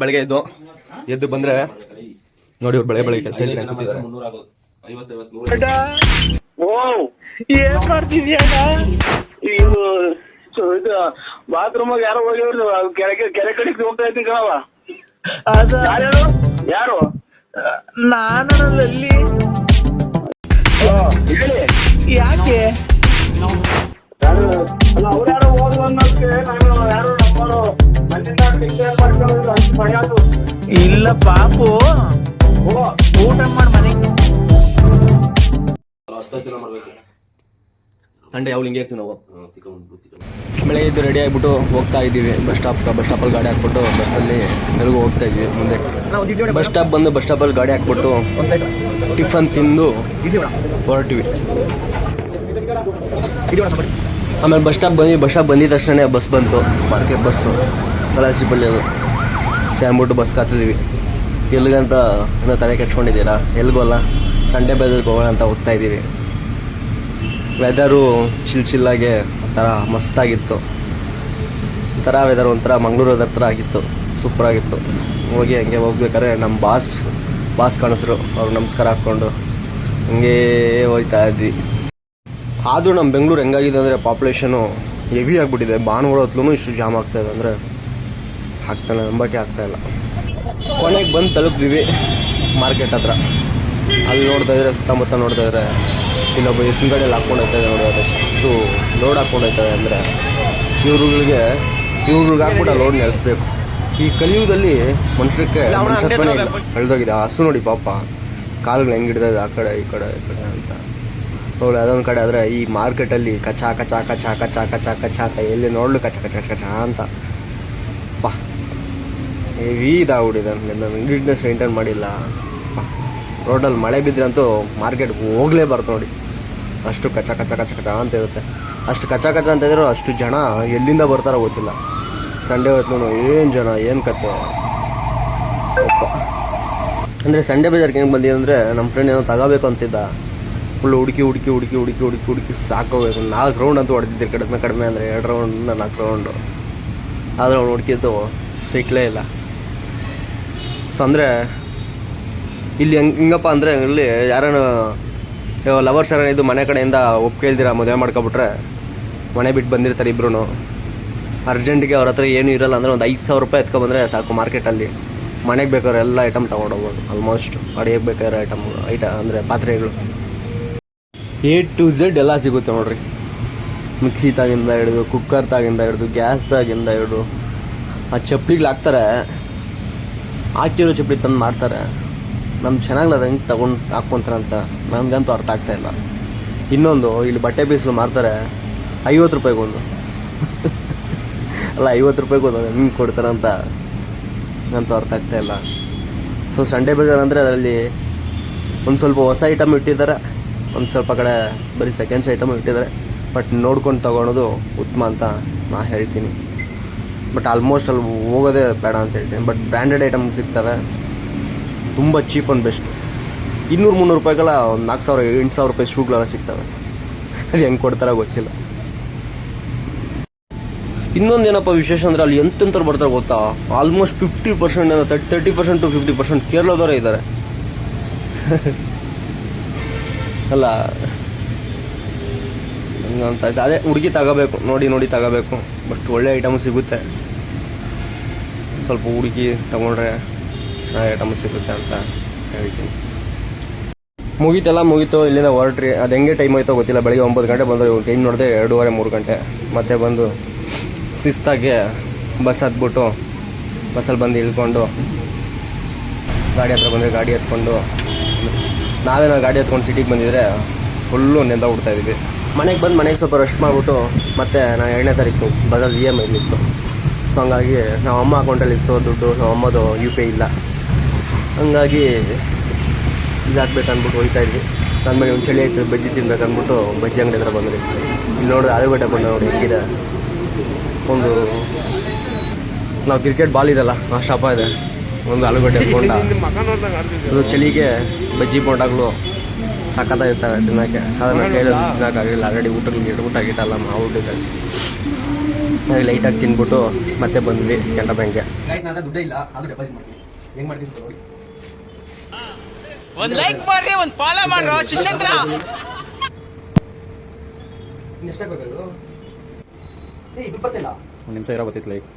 ಬೆಳಗ್ಗೆ ಎದ್ದು ಬಂದ್ರೆ ನೋಡಿ ಇವ್ರು ಬೆಳಗ್ಗೆ ಕೆಲಸ ಕೂತಿದ್ದಾರೆ. ಏನ್ ಮಾಡ್ತಿದ್ಯಣ್ಣ? ಇದು ಬಾತ್ರೂಮ್ ಯಾರೋ ಹೋಗಿವ್ರು ಕೆರೆ ಕಡೆಗೆ ಹೋಗ್ತಾ ಇದ್ದೀನಿ ಕಣವ. ಯಾರು ನಾನಲ್ಲಿ ಯಾಕೆ ಅವ್ರು ಯಾರೋ ಹೋದ್ರು ಅನ್ನೋದಕ್ಕೆ ನಾನು ಯಾರು ನಮ್ಮವರು ಇಲ್ಲ ಪಾಪು ಊಟ ಮಾಡಿ ಮನೆಗೆ ಸಂಡೆ ಯಾವಾಗ ಹಿಂಗೆ ಇರ್ತೀವಿ ನಾವು. ಬೆಳಗ್ಗೆ ಎದ್ದು ರೆಡಿ ಆಗಿಬಿಟ್ಟು ಹೋಗ್ತಾ ಇದ್ದೀವಿ ಬಸ್ ಸ್ಟಾಪಲ್ಲಿ ಗಾಡಿ ಹಾಕ್ಬಿಟ್ಟು ಬಸ್ಸಲ್ಲಿ ಎಲ್ಗೂ ಹೋಗ್ತಾ ಇದ್ವಿ. ಮುಂದೆ ಬಸ್ ಸ್ಟಾಪಲ್ಲಿ ಗಾಡಿ ಹಾಕ್ಬಿಟ್ಟು ಟಿಫನ್ ತಿಂದು ಹೊರಟಿವಿ. ಆಮೇಲೆ ಬಸ್ ಸ್ಟಾಪ್ ಬಂದಿದ ತಕ್ಷಣ ಬಸ್ ಬಂತು, ಮಾರ್ಕೆಟ್ ಬಸ್ಸು ಕಲಾಸಿಪಲ್ಲಿ. ಅದು ಸ್ಯಾಂಬಿಟ್ಟು ಬಸ್ ಕಾತಿದ್ವಿ. ಎಲ್ಲಿಗಂತ ಇನ್ನೂ ತಲೆ ಕೆಚ್ಕೊಂಡಿದ್ದೀರಾ? ಎಲ್ಗೋಲ್ಲ, ಸಂಡೆ ಬಜಾರ್ಗೆ ಹೋಗೋಣ ಅಂತ ಹೋಗ್ತಾ ಇದ್ದೀವಿ. ವೆದರು ಚಿಲ್ಲಾಗೆ ಒಂಥರ ಮಸ್ತಾಗಿತ್ತು. ಒಂಥರ ವೆದರ್ ಒಂಥರ ಮಂಗಳೂರು ವೆದರ್ ಥರ ಆಗಿತ್ತು, ಸೂಪರಾಗಿತ್ತು. ಹೋಗಿ ಹಂಗೆ ಹೋಗ್ಬೇಕಾದ್ರೆ ನಮ್ಮ ಬಾಸ್ ಕಾಣಿಸಿದ್ರು. ಅವ್ರು ನಮಸ್ಕಾರ ಹಾಕ್ಕೊಂಡು ಹಂಗೇ ಹೋಗ್ತಾ ಇದ್ವಿ. ಆದರೂ ನಮ್ಮ ಬೆಂಗಳೂರು ಹೆಂಗಾಗಿದೆ ಅಂದರೆ ಪಾಪ್ಯುಲೇಷನು ಹೆವಿ ಆಗಿಬಿಟ್ಟಿದೆ. ಭಾನುವಾರ ಹೊತ್ತಲೂ ಇಷ್ಟು ಜಾಮ್ ಆಗ್ತಾಯಿದೆ ಅಂದರೆ ನಂಬಕ್ಕೆ ಆಗ್ತಾಯಿಲ್ಲ. ಕೊನೆಗೆ ಬಂದು ತಲುಪಿದ್ವಿ ಮಾರ್ಕೆಟ್ ಹತ್ರ. ಅಲ್ಲಿ ನೋಡ್ತಾ ಇದ್ರೆ ಸುತ್ತಮುತ್ತ ನೋಡ್ತಾ ಇದ್ರೆ ಇಲ್ಲೊಬ್ಬ ಎತ್ತಿನ ಗಾಡಿಯಲ್ಲಿ ಹಾಕ್ಕೊಂಡು ಹೋಗ್ತಾಯಿದೆ ನೋಡಿ. ಅದಷ್ಟು ಲೋಡ್ ಹಾಕ್ಕೊಂಡು ಹೋಗ್ತಾಯಿದೆ ಅಂದರೆ ಇವ್ರಿಗೆ ಹಾಕ್ಬಿಟ್ಟು ಆ ಲೋಡ್ ನೆಲೆಸ್ಬೇಕು. ಈ ಕಲಿಯುಗದಲ್ಲಿ ಮನುಷ್ಯಕ್ಕೆ ಮನುಷ್ಯತ್ವನೇ ಇಲ್ಲ, ಕಳೆದೋಗಿದೆ. ಹಸು ನೋಡಿ ಪಾಪ ಕಾಲುಗಳು ಹೆಂಗೆ ಹಿಡ್ತಾ ಇದೆ ಆ ಕಡೆ ಈ ಕಡೆ ಅಂತ ನೋಡಿ. ಅದೊಂದು ಕಡೆ ಆದರೆ ಈ ಮಾರ್ಕೆಟಲ್ಲಿ ಕಚ ಅಂತ ಎಲ್ಲಿ ನೋಡಲು ಕಚ ಅಂತ ಪಾ ಹೆವಿ ಇದಾಗ್ಬಿಟ್ಟಿದೆ. ನನ್ನ ನೀಟ್ನೆಸ್ ಮೇಂಟೈನ್ ಮಾಡಿಲ್ಲ. ರೋಡಲ್ಲಿ ಮಳೆ ಬಿದ್ದರಂತೂ ಮಾರ್ಕೆಟ್ಗೆ ಹೋಗಲೇಬಾರ್ದು ನೋಡಿ, ಅಷ್ಟು ಕಚ ಅಂತ ಇರುತ್ತೆ. ಅಷ್ಟು ಕಚ ಅಂತ ಇದ್ರು ಅಷ್ಟು ಜನ ಎಲ್ಲಿಂದ ಬರ್ತಾರೋ ಗೊತ್ತಿಲ್ಲ. ಸಂಡೇ ಹೊತ್ತು ಏನು ಜನ, ಏನು ಕತೆ ಅಪ್ಪ. ಅಂದರೆ ಸಂಡೇ ಬಜಾರ್ಗೆ ಹೆಂಗೆ ಬಂದಿದೆ ಅಂದರೆ ನಮ್ಮ ಫ್ರೆಂಡ್ ಏನೋ ತಗೋಬೇಕು ಅಂತಿದ್ದ. ಫುಲ್ ಹುಡುಕಿ ಸಾಕೋಬೇಕು. 4 ರೌಂಡ್ ಅಂತೂ ಹೊಡೆದಿದ್ದೆ, ಕಡಿಮೆ ಅಂದರೆ 2 ರೌಂಡ್ 4 ರೌಂಡು. ಆದರೆ ಅವ್ನು ಹುಡುಕಿದ್ದು ಸಿಕ್ಕಲೇ ಇಲ್ಲ. ಸೊ ಅಂದರೆ ಇಲ್ಲಿ ಹಿಂಗಪ್ಪ ಅಂದರೆ ಇಲ್ಲಿ ಯಾರನ್ನು ಲವರ್ಸ್ ಯಾರು ಇದು ಮನೆ ಕಡೆಯಿಂದ ಒಪ್ಕೇಳ್ದಿರ ಮದುವೆ ಮಾಡ್ಕೊಬಿಟ್ರೆ ಮನೆ ಬಿಟ್ಟು ಬಂದಿರ್ತಾರೆ ಇಬ್ಬರು. ಅರ್ಜೆಂಟಿಗೆ ಅವ್ರ ಹತ್ರ ಏನೂ ಇರೋಲ್ಲ ಅಂದರೆ ಒಂದು 5,000 ರೂಪಾಯಿ ಎತ್ಕೊಬಂದರೆ ಸಾಕು. ಮಾರ್ಕೆಟಲ್ಲಿ ಮನೆಗೆ ಬೇಕಾದ್ರೆ ಎಲ್ಲ ಐಟಮ್ ತೊಗೊಂಡೋಗ್ಬೋದು. ಆಲ್ಮೋಸ್ಟ್ ಅಡುಗೆಗೆ ಬೇಕಾದ್ರೆ ಅಂದರೆ ಪಾತ್ರೆಗಳು A to Z ಎಲ್ಲ ಸಿಗುತ್ತೆ ನೋಡ್ರಿ. ಮಿಕ್ಸಿ ತಾಗಿಂದ ಹಿಡಿದು, ಕುಕ್ಕರ್ ತಾಗಿಂದ ಹಿಡಿದು, ಗ್ಯಾಸ್ ತಾಗಿಂದ ಹಿಡಿದು. ಆ ಚಪ್ಪಲಿಗಳು ಹಾಕ್ತಾರೆ, ಹಾಕಿರೋ ಚಪ್ಪಲಿ ತಂದು ಮಾಡ್ತಾರೆ. ನಮ್ಗೆ ಚೆನ್ನಾಗಿಲ್ಲ ಹೆಂಗೆ ಹಾಕ್ಕೊತಾರೆ ಅಂತ ನನಗಂತೂ ಅರ್ಥ ಆಗ್ತಾಯಿಲ್ಲ. ಇನ್ನೊಂದು ಇಲ್ಲಿ ಬಟ್ಟೆ ಪೀಸ್ಗಳು ಮಾರ್ತಾರೆ 50 ರೂಪಾಯಿಗೊಂದು. ಅಲ್ಲ 50 ರೂಪಾಯಿಗೊಂದು ಹೆಂಗೆ ಕೊಡ್ತಾರೆ ಅಂತ ನನಗಂತೂ ಅರ್ಥ ಆಗ್ತಾಯಿಲ್ಲ. ಸೊ ಸಂಡೇ ಬಜಾರ್ ಅಂದರೆ ಅದರಲ್ಲಿ ಒಂದು ಸ್ವಲ್ಪ ಹೊಸ ಐಟಮ್ ಇಟ್ಟಿದ್ದಾರೆ, ಒಂದು ಸ್ವಲ್ಪ ಕಡೆ ಬರೀ ಸೆಕೆಂಡ್ಸ್ ಐಟಮ್ ಇಟ್ಟಿದ್ದಾರೆ. ಬಟ್ ನೋಡ್ಕೊಂಡು ತೊಗೊಳೋದು ಉತ್ತಮ ಅಂತ ನಾನು ಹೇಳ್ತೀನಿ. ಬಟ್ ಆಲ್ಮೋಸ್ಟ್ ಅಲ್ಲಿ ಹೋಗೋದೇ ಬೇಡ ಅಂತ ಹೇಳ್ತೀನಿ. ಬಟ್ ಬ್ರ್ಯಾಂಡೆಡ್ ಐಟಮ್ ಸಿಗ್ತವೆ, ತುಂಬ ಚೀಪ್ ಆ್ಯಂಡ್ ಬೆಸ್ಟ್. 200-300 ರೂಪಾಯಿಗೆಲ್ಲ ಒಂದು 4,000-8,000 ರೂಪಾಯಿ ಶೂಗಳೆಲ್ಲ ಸಿಗ್ತವೆ. ಅದು ಹೆಂಗೆ ಕೊಡ್ತಾರೋ ಗೊತ್ತಿಲ್ಲ. ಇನ್ನೊಂದು ಏನಪ್ಪ ವಿಶೇಷ ಅಂದರೆ ಅಲ್ಲಿ ಎಂತೆಂಥವ್ರು ಬರ್ತಾರೆ ಗೊತ್ತಾ? ಆಲ್ಮೋಸ್ಟ್ 50% 30% to 50% ಕೇರಳದವರೇ ಇದ್ದಾರೆ. ಅಲ್ಲ ಅಂತ ಅದೇ ಹುಡುಗಿ ತಗೋಬೇಕು, ನೋಡಿ ತಗೋಬೇಕು. ಬಟ್ ಒಳ್ಳೆ ಐಟಮ್ ಸಿಗುತ್ತೆ. ಸ್ವಲ್ಪ ಹುಡುಗಿ ತಗೊಂಡ್ರೆ ಚೆನ್ನಾಗಿ ಐಟಮ್ ಸಿಗುತ್ತೆ ಅಂತ ಹೇಳ್ತೀನಿ. ಮುಗೀತು. ಇಲ್ಲಿಂದ ಹೊರಟ್ರಿ. ಅದು ಹೆಂಗೆ ಟೈಮ್ ಆಯಿತೋ ಗೊತ್ತಿಲ್ಲ. ಬೆಳಗ್ಗೆ 9 ಗಂಟೆ ಬಂದರೆ ಟೈಮ್ ನೋಡಿದೆ 2:30-3 ಗಂಟೆ. ಮತ್ತೆ ಬಂದು ಶಿಸ್ತಾಗಿ ಬಸ್ ಹತ್ಬಿಟ್ಟು ಬಸ್ಸಲ್ಲಿ ಬಂದು ಇಳ್ಕೊಂಡು ಗಾಡಿ ಹತ್ರ ಬಂದರೆ ಗಾಡಿ ಹತ್ಕೊಂಡು ನಾವೇನೋ ಗಾಡಿ ಹತ್ಕೊಂಡು ಸಿಟಿಗೆ ಬಂದಿದ್ರೆ ಫುಲ್ಲು ನೆಂದೋಗ್ಬಿಡ್ತಾಯಿದ್ವಿ. ಮನೆಗೆ ಸ್ವಲ್ಪ ರೆಸ್ಟ್ ಮಾಡಿಬಿಟ್ಟು ಮತ್ತೆ ನಾನು 2ನೇ ತಾರೀಕು ಬಜಾಜ್ EMI ಇತ್ತು. ಸೊ ಹಂಗಾಗಿ ನಮ್ಮ ಅಮ್ಮ ಅಕೌಂಟಲ್ಲಿತ್ತು ದುಡ್ಡು. ನಮ್ಮ ಅಮ್ಮದು UPI ಇಲ್ಲ. ಹಂಗಾಗಿ ಇದಾಗಬೇಕು ಅಂದ್ಬಿಟ್ಟು ಹೋಗ್ತಾಯಿದ್ವಿ. ನನ್ನ ಮೇಲೆ ಒಂದು ಚಳಿ ಆಯ್ತು, ಬಜ್ಜಿ ತಿನ್ಬೇಕಂದ್ಬಿಟ್ಟು ಬಜ್ಜಿ ಅಂಗಡಿ ಹತ್ರ ಬಂದ್ರಿ. ಇಲ್ಲಿ ನೋಡಿದ್ರೆ ಆಲೂಗಡ್ಡೆ ಬಂದು ನೋಡಿ ಹೆಂಗಿದೆ. ಒಂದು ನಾವು ಕ್ರಿಕೆಟ್ ಬಾಲ್ ಇದೆಲ್ಲ ಆ ಶಾಪ ಇದೆ, ಒಂದು ಆಲೂಗಡ್ಡೆ ಬೋಂಡ. ಅದು ಚಳಿಗೆ ಬಜ್ಜಿ ಬೋಂಡಾಗಳು ಸಖತ್ತಾಗಿರ್ತವೆ ತಿನ್ನೋಕ್ಕೆ. ಅದನ್ನು ಕೈಯಲ್ಲಿ ತಿನ್ನೋಕ್ಕಾಗಲಿಲ್ಲ. ಆಲ್ರೆಡಿ ಊಟ ಗೀಟ ಎಲ್ಲ ಮಾಡ್ಬಿಟ್ಟಿದ್ದೆ. ಲೈಟಾಗಿ ತಿಂದ್ಬಿಟ್ಟು ಮತ್ತೆ ಬಂದ್ವಿ ಕೆನರಾ ಬ್ಯಾಂಕ್ಗೆ. ನಾನು ದುಡ್ಡೇ ಇಲ್ಲ, ಅದು ಡೆಪಾಸಿಟ್ ಮಾಡ್ತೀನಿ. ಹೆಂಗೆ ಮಾಡ್ತೀನಿ ನೋಡಿ. ಒಂದು ಲೈಕ್ ಮಾಡ್ರಿ, ಒಂದು ಫಾಲೋ ಮಾಡ್ರೋ ಶಿಷ್ಯಂದ್ರ. ಎಷ್ಟಾಗಬೇಕು? ಇದು ಇಪ್ಪತ್ತಿಲ್ಲ, ಒಂದು ನಿಮಿಷ ಇರೋ ಗೊತ್ತಿತ್ತು ಲೈಕ್.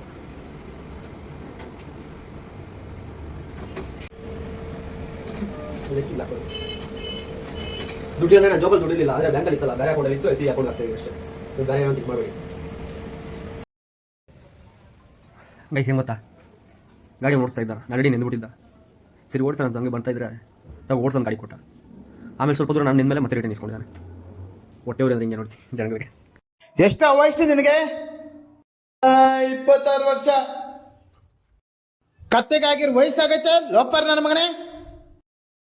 ಇಲ್ಲ ದುಡ್ಡು ಅಂದರೆ ನಾನು ಜಾಬಲ್ಲಿ ದುಡ್ಡಿಲ್ಲ, ಆದರೆ ಬ್ಯಾಂಕಲ್ಲಿ ಇತ್ತಲ್ಲ, ಬೇರೆ ಅಕೌಂಟಲ್ಲಿ ಇತ್ತು, ಎತ್ತಿ ಅಕೌಂಟ್ ಆಗ್ತಾಯಿದೆ ಅಷ್ಟೇ. ಬೇರೆ ಏನೋ ತಿಕ್ ಮಾಡಬೇಡಿ ಗೈಸ್. ಏನು ಗೊತ್ತಾ, ಗಾಡಿ ಓಡಿಸ್ತಾ ಇದ್ದ, ನಾನು ನಿಂದ್ಬಿಟ್ಟಿದ್ದ. ಸರಿ ಓಡ್ತಾನೆ ಅಂತ ಹಂಗೆ ಬರ್ತಾ ಇದ್ರೆ ಓಡ್ಸೋದು ಗಾಡಿ ಕೊಟ್ಟ. ಆಮೇಲೆ ಸ್ವಲ್ಪ ದೂರ ನಾನು ನಿಂದ ಮತ್ತೆ ರಿಟರ್ನ್ ಇಸ್ಕೊಂಡಿದ್ದಾನೆ. ಹೊಟ್ಟೆವ್ರಿ ಅಂದ್ರೆ ಹಿಂಗೆ ನೋಡಿ ಜನಗಳಿಗೆ. ಎಷ್ಟ ವಯಸ್ಸು ನಿನಗೆ? 26 ವರ್ಷ. ಕತ್ತೆಗಾಗಿರೋ ವಯಸ್ಸಾಗೈತೆ ಲೋಪರ್ ನನ್ನ ಮಗನೇ.